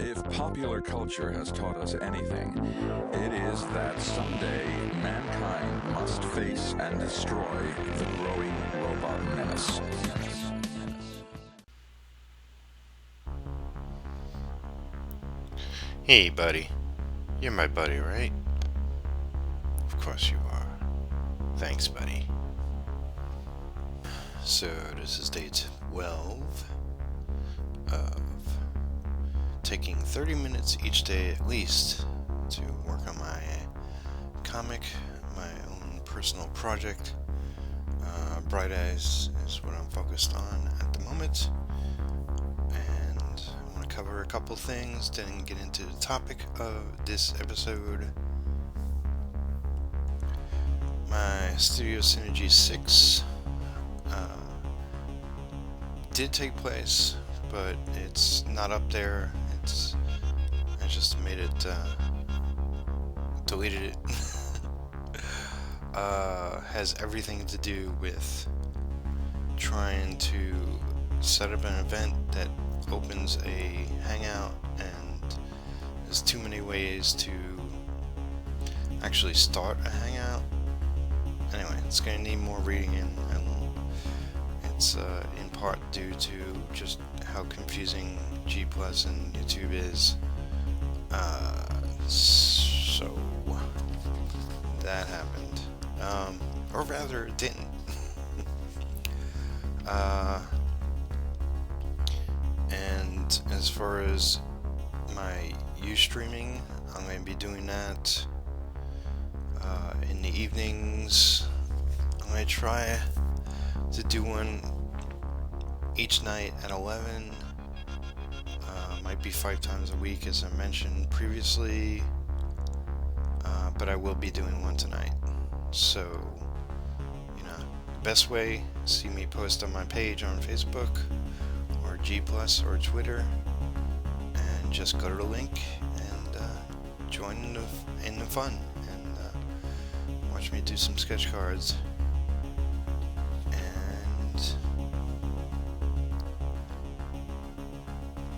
If popular culture has taught us anything, it is that someday mankind must face and destroy the growing robot menace. Hey, buddy. You're my buddy, right? Of course you are. Thanks, buddy. So, this is day 12 of taking 30 minutes each day at least to work on my comic, my own personal project. Bright Eyes is what I'm focused on at the moment. And I want to cover a couple things, then get into the topic of this episode. My Studio Synergy 6 did take place, but it's not up there. I just made it, deleted it. Has everything to do with trying to set up an event that opens a hangout, and there's too many ways to actually start a hangout. Anyway, it's going to need more reading in, and it's in part due to just how confusing G Plus and YouTube is. So that happened, or rather, it didn't. And as far as my Ustreaming, I'm going to be doing that in the evenings. I'm going to try to do one each night at 11. Might be 5 times a week, as I mentioned previously, but I will be doing one tonight. So, the best way, see me post on my page on Facebook or G Plus or Twitter, and just go to the link and join in the fun, and watch me do some sketch cards. And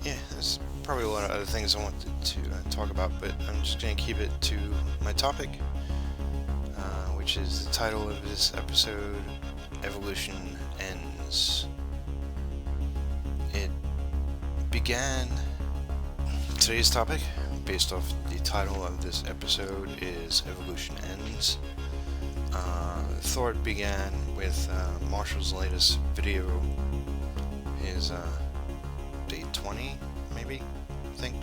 yeah, there's probably a lot of other things I wanted to talk about, but I'm just going to keep it to my topic, which is the title of this episode, Evolution Ends. It began, today's topic, based off the title of this episode, is Evolution Ends. The thought began with Marshall's latest video, his day 20, maybe, I think.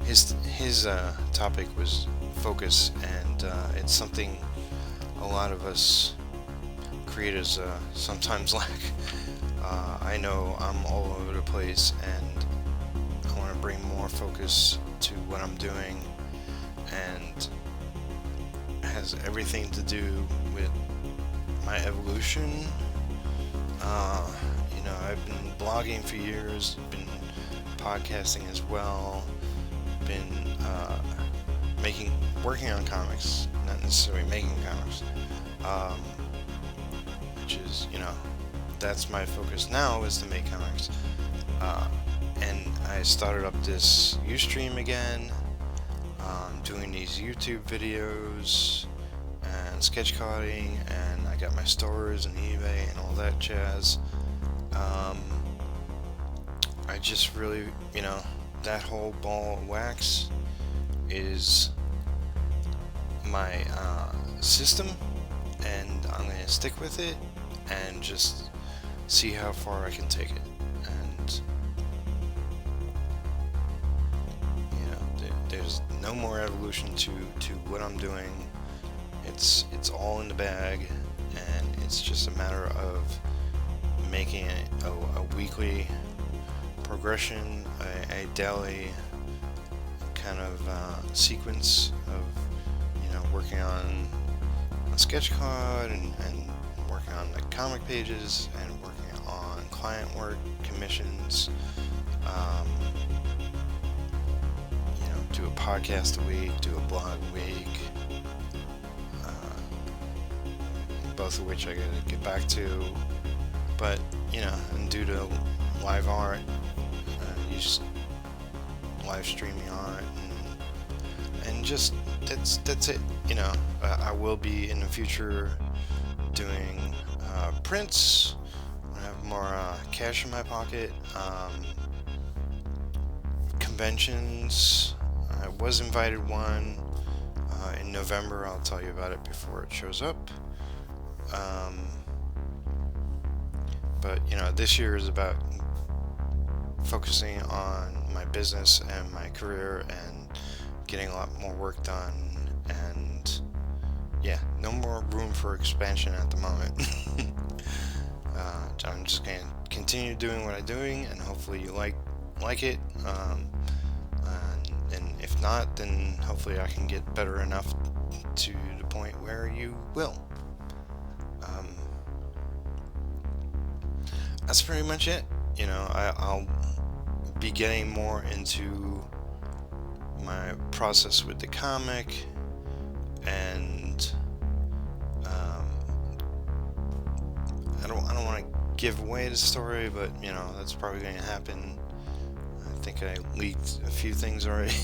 His topic was focus, and it's something a lot of us creators sometimes lack. I know I'm all over the place, and I want to bring more focus to what I'm doing, and it has everything to do with my evolution. I've been blogging for years, been podcasting as well, been working on comics, not necessarily making comics, which is, that's my focus now, is to make comics. And I started up this Ustream again, doing these YouTube videos and sketch carding, and I got my stores and eBay and all that jazz. I just really, that whole ball of wax is my system, and I'm going to stick with it and just see how far I can take it. And there's no more evolution to what I'm doing. It's all in the bag, and it's just a matter of making it a weekly progression, a daily kind of sequence of working on a sketch card, and working on the comic pages, and working on client work, commissions, do a podcast a week, do a blog a week, both of which I gotta get back to. But, and due to live art, use live streaming art, and just that's it. I will be in the future doing prints when I have more cash in my pocket. Conventions. I was invited one in November. I'll tell you about it before it shows up. But this year is about focusing on my business and my career and getting a lot more work done, and no more room for expansion at the moment. I'm just going to continue doing what I'm doing, and hopefully you like it, and if not, then hopefully I can get better enough to the point where you will. That's pretty much it. I'll be getting more into my process with the comic, and I don't want to give away the story, but that's probably going to happen. I think I leaked a few things already.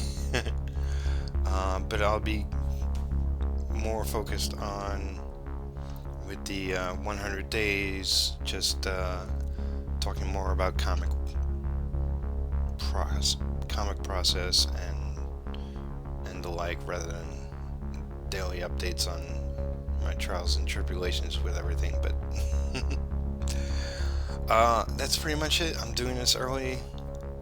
But I'll be more focused on with the 100 days, just talking more about comic process and the like, rather than daily updates on my trials and tribulations with everything. But that's pretty much it. I'm doing this early,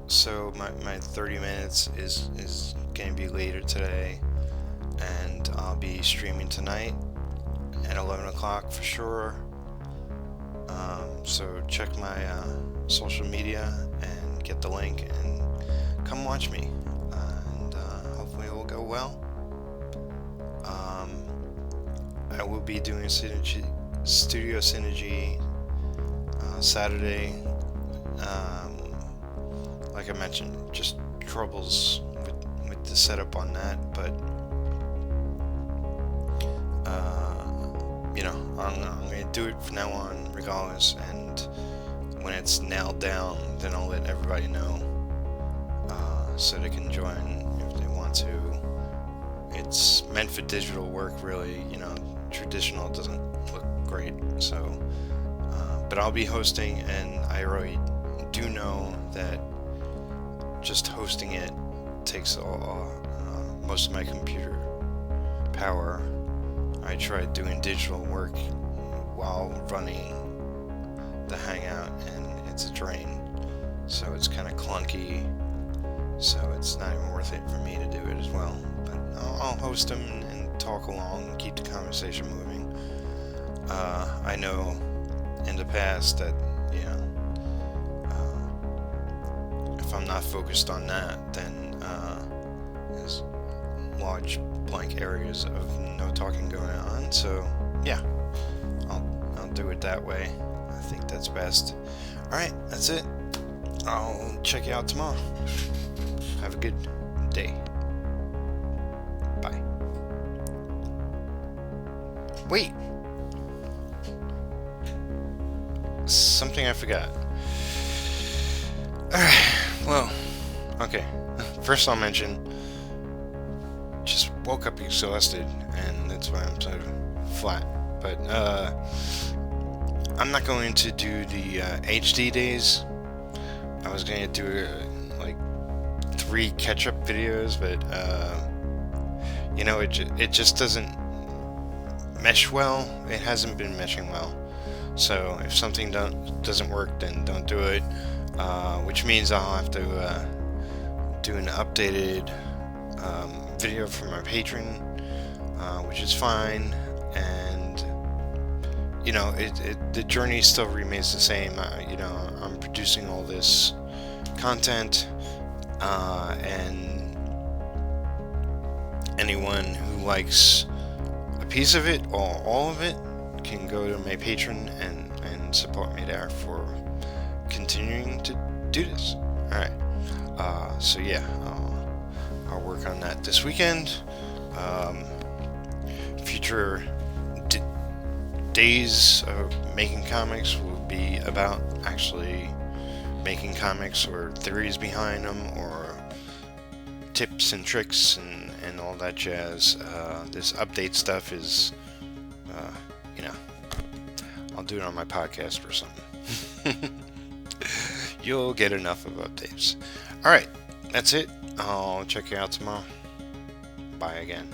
so my 30 minutes is going to be later today, and I'll be streaming tonight at 11 o'clock for sure. So check my social media and get the link and come watch me, and hopefully it will go well. I will be doing Studio Synergy Saturday. Like I mentioned, just troubles with the setup on that, but I'm going to do it from now on regardless, and when it's nailed down, then I'll let everybody know, so they can join if they want to. It's meant for digital work, really. Traditional doesn't look great, so but I'll be hosting, and I already do know that just hosting it takes most of my computer power. I tried doing digital work while running the Hangout, and it's a drain, so it's kind of clunky, so it's not even worth it for me to do it as well. But I'll host them and talk along and keep the conversation moving. I know in the past that if I'm not focused on that, then there's large blank areas of no talking going on. So I'll do it that way. I think that's best. Alright, that's it. I'll check you out tomorrow. Have a good day. Bye. Wait, something I forgot. Alright, well, okay. First I'll mention, just woke up exhausted, and that's why I'm so flat. But I'm not going to do the HD days. I was going to do like 3 catch-up videos, but it just doesn't mesh well. It hasn't been meshing well. So if something doesn't work, then don't do it. Which means I'll have to do an updated video for my patron, which is fine, and the journey still remains the same. I'm producing all this content, and anyone who likes a piece of it or all of it can go to my Patreon and support me there for continuing to do this. Alright, so I'll work on that this weekend. Future days of making comics will be about actually making comics, or theories behind them, or tips and tricks and all that jazz. This update stuff is, I'll do it on my podcast or something. You'll get enough of updates. Alright, that's it. I'll check you out tomorrow. Bye again.